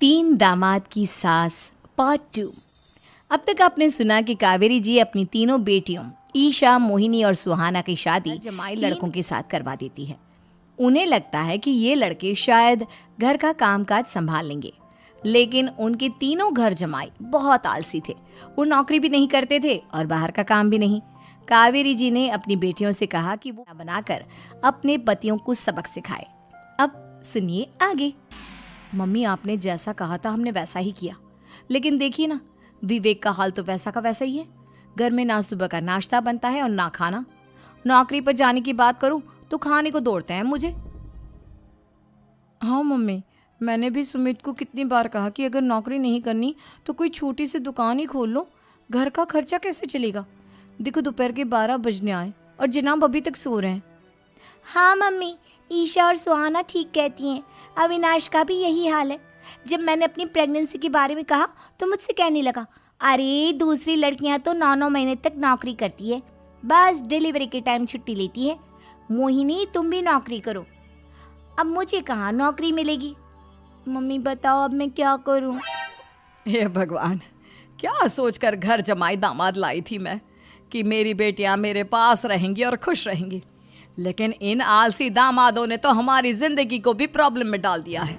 तीन दामाद की सास पार्ट 2। अब तक आपने सुना कि कावेरी जी अपनी तीनों बेटियों ईशा, मोहिनी और सुहाना की शादी जमाई लड़कों के साथ करवा देती है। उन्हें लगता है कि ये लड़के शायद घर का कामकाज संभाल लेंगे, लेकिन उनके तीनों घर जमाई बहुत आलसी थे। वो नौकरी भी नहीं करते थे और बाहर का काम भी नहीं। कावेरी जी ने अपनी बेटियों से कहा कि वो बनाकर अपने पतियों को सबक सिखाए। अब सुनिए आगे। मम्मी, आपने जैसा कहा था हमने वैसा ही किया, लेकिन देखिए ना, विवेक का हाल तो वैसा का वैसा ही है। घर में ना सुबह का नाश्ता बनता है और ना खाना। नौकरी पर जाने की बात करूं तो खाने को दौड़ते हैं मुझे। हाँ मम्मी, मैंने भी सुमित को कितनी बार कहा कि अगर नौकरी नहीं करनी तो कोई छोटी सी दुकान ही खोल लो, घर का खर्चा कैसे चलेगा। देखो दोपहर के 12 बजने आए और जनाब अभी तक सो रहे हैं। हाँ मम्मी, ईशा और सुहाना ठीक कहती हैं। अविनाश का भी यही हाल है। जब मैंने अपनी प्रेगनेंसी के बारे में कहा तो मुझसे कहने लगा, अरे दूसरी लड़कियां तो 9-9 महीने तक नौकरी करती है, बस डिलीवरी के टाइम छुट्टी लेती है। मोहिनी, तुम भी नौकरी करो। अब मुझे कहाँ नौकरी मिलेगी। मम्मी बताओ अब मैं क्या करूँ। हे भगवान, क्या सोचकर घर जमाई दामाद लाई थी मैं कि मेरी बेटियां मेरे पास रहेंगी और खुश रहेंगी, लेकिन इन आलसी दामादों ने तो हमारी जिंदगी को भी प्रॉब्लम में डाल दिया है।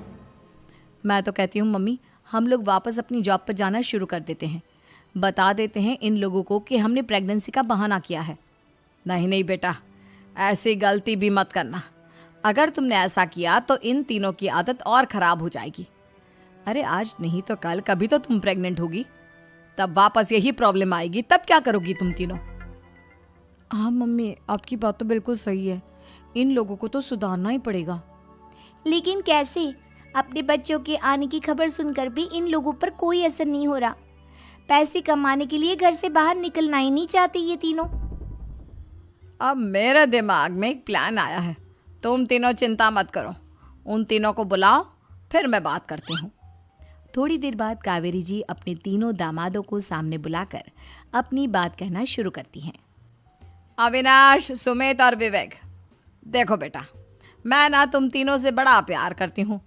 मैं तो कहती हूँ मम्मी, हम लोग वापस अपनी जॉब पर जाना शुरू कर देते हैं। बता देते हैं इन लोगों को कि हमने प्रेगनेंसी का बहाना किया है। नहीं नहीं बेटा, ऐसी गलती भी मत करना। अगर तुमने ऐसा किया तो इन तीनों की आदत और ख़राब हो जाएगी। अरे आज नहीं तो कल कभी तो तुम प्रेग्नेंट होगी, तब वापस यही प्रॉब्लम आएगी। तब क्या करोगी तुम तीनों। हाँ मम्मी, आपकी बात तो बिल्कुल सही है। इन लोगों को तो सुधारना ही पड़ेगा। लेकिन कैसे? अपने बच्चों के आने की खबर सुनकर भी इन लोगों पर कोई असर नहीं हो रहा। पैसे कमाने के लिए घर से बाहर निकलना ही नहीं चाहते ये तीनों। अब मेरे दिमाग में एक प्लान आया है। तुम तीनों चिंता मत करो, उन तीनों को बुलाओ, फिर मैं बात करती हूँ। थोड़ी देर बाद कावेरी जी अपने तीनों दामादों को सामने बुलाकर अपनी बात कहना शुरू करती हैं। अविनाश, सुमित और विवेक, देखो बेटा, मैं ना तुम तीनों से बड़ा प्यार करती हूँ,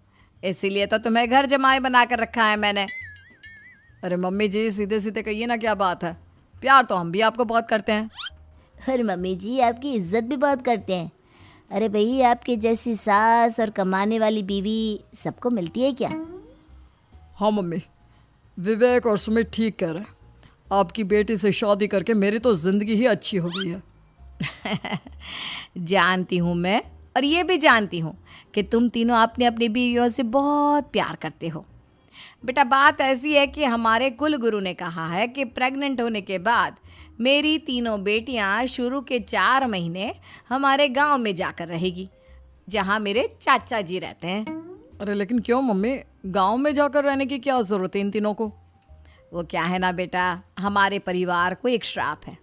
इसीलिए तो तुम्हें घर जमाई बना कर रखा है मैंने। अरे मम्मी जी, सीधे सीधे कहिए ना, क्या बात है। प्यार तो हम भी आपको बहुत करते हैं। अरे मम्मी जी, आपकी इज्जत भी बहुत करते हैं। अरे भाई, आपके जैसी सास और कमाने वाली बीवी सबको मिलती है क्या? हाँ मम्मी, विवेक और सुमित ठीक कह रहे हैं। आपकी बेटी से शादी करके मेरी तो ज़िंदगी ही अच्छी हो गई है। जानती हूँ मैं, और ये भी जानती हूँ कि तुम तीनों अपने अपनी बीवियों से बहुत प्यार करते हो। बेटा, बात ऐसी है कि हमारे कुल गुरु ने कहा है कि प्रेग्नेंट होने के बाद मेरी तीनों बेटियाँ शुरू के 4 महीने हमारे गांव में जाकर रहेगी, जहाँ मेरे चाचा जी रहते हैं। अरे लेकिन क्यों मम्मी, गांव में जाकर रहने की क्या ज़रूरत है इन तीनों को। वो क्या है ना बेटा, हमारे परिवार को एक श्राप है।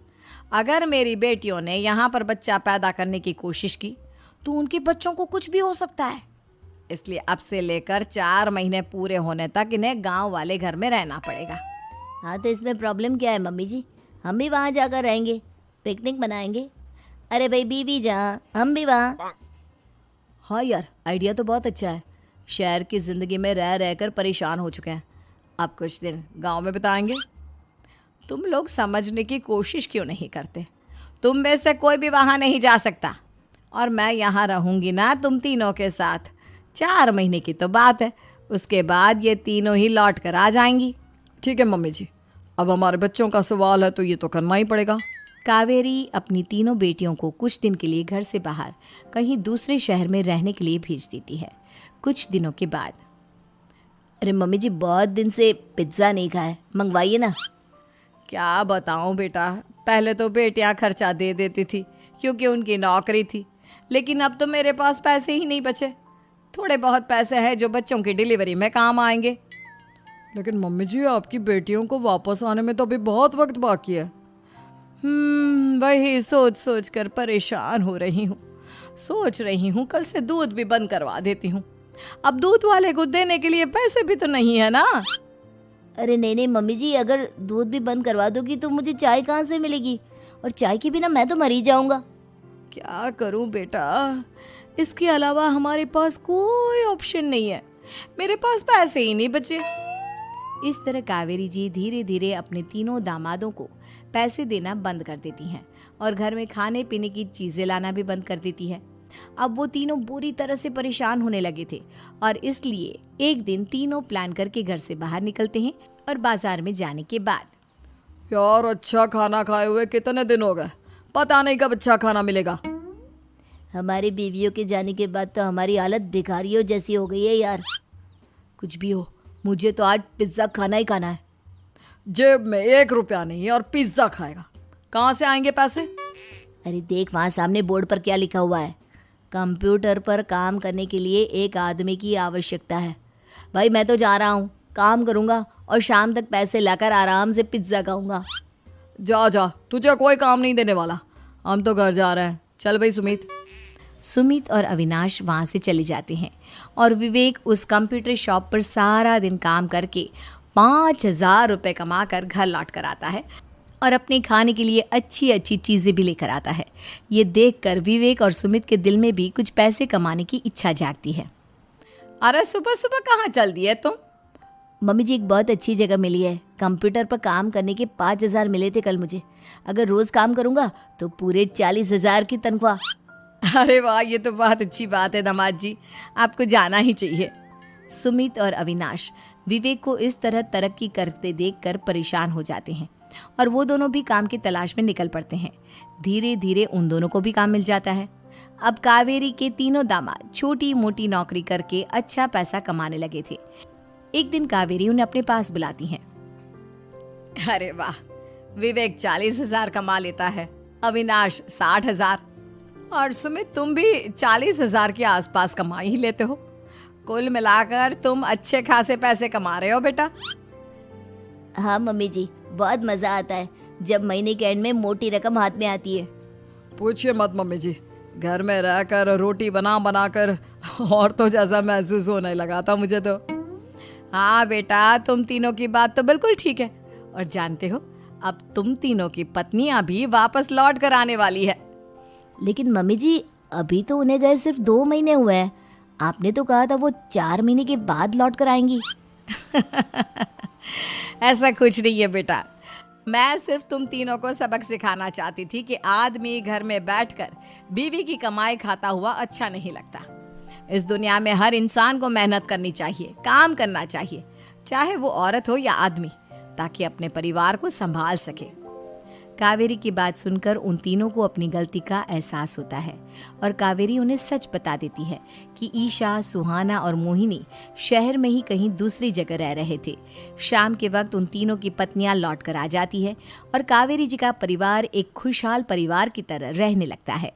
अगर मेरी बेटियों ने यहाँ पर बच्चा पैदा करने की कोशिश की तो उनके बच्चों को कुछ भी हो सकता है। इसलिए अब से लेकर 4 महीने पूरे होने तक इन्हें गांव वाले घर में रहना पड़ेगा। हाँ तो इसमें प्रॉब्लम क्या है मम्मी जी? हम भी वहाँ जाकर रहेंगे, पिकनिक मनाएंगे। अरे भाई, बीवी जहाँ हम भी वहाँ। हाँ यार, आइडिया तो बहुत अच्छा है। शहर की ज़िंदगी में रह रहकर परेशान हो चुके हैं, अब कुछ दिन गांव में बिताएंगे। तुम लोग समझने की कोशिश क्यों नहीं करते। तुम में से कोई भी वहाँ नहीं जा सकता, और मैं यहाँ रहूँगी ना तुम तीनों के साथ। 4 महीने की तो बात है, उसके बाद ये तीनों ही लौट कर आ जाएंगी। ठीक है मम्मी जी, अब हमारे बच्चों का सवाल है तो ये तो करना ही पड़ेगा। कावेरी अपनी तीनों बेटियों को कुछ दिन के लिए घर से बाहर कहीं दूसरे शहर में रहने के लिए भेज देती है। कुछ दिनों के बाद, अरे मम्मी जी, बहुत दिन से पिज्ज़ा नहीं खाया, मंगवाइए ना। क्या बताऊं बेटा, पहले तो बेटियां खर्चा दे देती थी क्योंकि उनकी नौकरी थी, लेकिन अब तो मेरे पास पैसे ही नहीं बचे। थोड़े बहुत पैसे हैं जो बच्चों की डिलीवरी में काम आएंगे। लेकिन मम्मी जी, आपकी बेटियों को वापस आने में तो अभी बहुत वक्त बाकी है। वही सोच सोच कर परेशान हो रही हूँ। सोच रही हूँ कल से दूध भी बंद करवा देती हूँ। अब दूध वाले को देने के लिए पैसे भी तो नहीं है ना। अरे नहीं नहीं मम्मी जी, अगर दूध भी बंद करवा दोगी तो मुझे चाय कहाँ से मिलेगी, और चाय के बिना मैं तो मर ही जाऊंगा। क्या करूं बेटा, इसके अलावा हमारे पास कोई ऑप्शन नहीं है। मेरे पास पैसे ही नहीं बचे। इस तरह कावेरी जी धीरे धीरे अपने तीनों दामादों को पैसे देना बंद कर देती हैं और घर में खाने पीने की चीजें लाना भी बंद कर देती है। अब वो तीनों बुरी तरह से परेशान होने लगे थे और इसलिए एक दिन तीनों प्लान करके घर से बाहर निकलते हैं और बाजार में जाने के बाद यार अच्छा खाना खाए हुए कितने दिन हो गए, पता नहीं कब अच्छा खाना मिलेगा। हमारी बीवियों के जाने के बाद तो हमारी हालत भिखारियों जैसी हो गई है यार। कुछ भी हो, मुझे तो आज पिज्ज़ा खाना ही खाना है। जेब में 1 रुपया नहीं है और पिज्ज़ा खाएगा, कहाँ से आएंगे पैसे? अरे देख वहाँ सामने बोर्ड पर क्या लिखा हुआ है, कंप्यूटर पर काम करने के लिए एक आदमी की आवश्यकता है। भाई मैं तो जा रहा हूँ, काम करूँगा और शाम तक पैसे लाकर आराम से पिज्ज़ा खाऊंगा। जा जा, तुझे कोई काम नहीं देने वाला, हम तो घर जा रहे हैं। चल भाई सुमित। सुमित और अविनाश वहाँ से चले जाते हैं और विवेक उस कंप्यूटर शॉप पर सारा दिन काम करके 5,000 रुपये कमा कर घर लौट कर आता है और अपने खाने के लिए अच्छी अच्छी चीज़ें भी लेकर आता है। ये देखकर विवेक और सुमित के दिल में भी कुछ पैसे कमाने की इच्छा जागती है। अरे सुबह सुबह कहाँ चल दिए तुम? मम्मी जी एक बहुत अच्छी जगह मिली है, कंप्यूटर पर काम करने के 5,000 मिले थे कल मुझे। अगर रोज़ काम करूँगा तो पूरे 40,000 की तनख्वाह। अरे वाह, ये तो बहुत अच्छी बात है दामाद जी, आपको जाना ही चाहिए। सुमित और अविनाश विवेक को इस तरह तरक्की करते देखकर परेशान हो जाते हैं और वो दोनों भी काम की तलाश में निकल पड़ते हैं। धीरे धीरे उन दोनों को भी काम मिल जाता है। अब कावेरी के तीनों दामाद छोटी मोटी नौकरी करके अच्छा पैसा कमाने लगे थे। एक दिन कावेरी उन्हें अपने पास बुलाती हैं। अरे वाह, विवेक 40,000 कमा लेता है, अविनाश 60,000 और सुमित तुम भी 40,000 के आसपास कमा ही लेते हो। कुल मिलाकर तुम अच्छे खासे पैसे कमा रहे हो बेटा। हाँ मम्मी जी, बहुत मज़ा आता है जब महीने के एंड में मोटी रकम हाथ में आती है। पूछिए मत मम्मी जी, घर में रहकर रोटी बना बना कर और तो जैसा महसूस होने लगा था मुझे तो। हाँ बेटा, तुम तीनों की बात तो बिल्कुल ठीक है और जानते हो अब तुम तीनों की पत्नियां भी वापस लौट कर आने वाली है। लेकिन मम्मी जी अभी तो उन्हें गए सिर्फ 2 महीने हुए हैं, आपने तो कहा था वो 4 महीने के बाद लौट कर आएंगी। ऐसा कुछ नहीं है बेटा, मैं सिर्फ तुम तीनों को सबक सिखाना चाहती थी कि आदमी घर में बैठकर बीवी की कमाई खाता हुआ अच्छा नहीं लगता। इस दुनिया में हर इंसान को मेहनत करनी चाहिए, काम करना चाहिए, चाहे वो औरत हो या आदमी, ताकि अपने परिवार को संभाल सके। कावेरी की बात सुनकर उन तीनों को अपनी गलती का एहसास होता है और कावेरी उन्हें सच बता देती है कि ईशा, सुहाना और मोहिनी शहर में ही कहीं दूसरी जगह रह रहे थे। शाम के वक्त उन तीनों की पत्नियां लौट कर आ जाती है और कावेरी जी का परिवार एक खुशहाल परिवार की तरह रहने लगता है।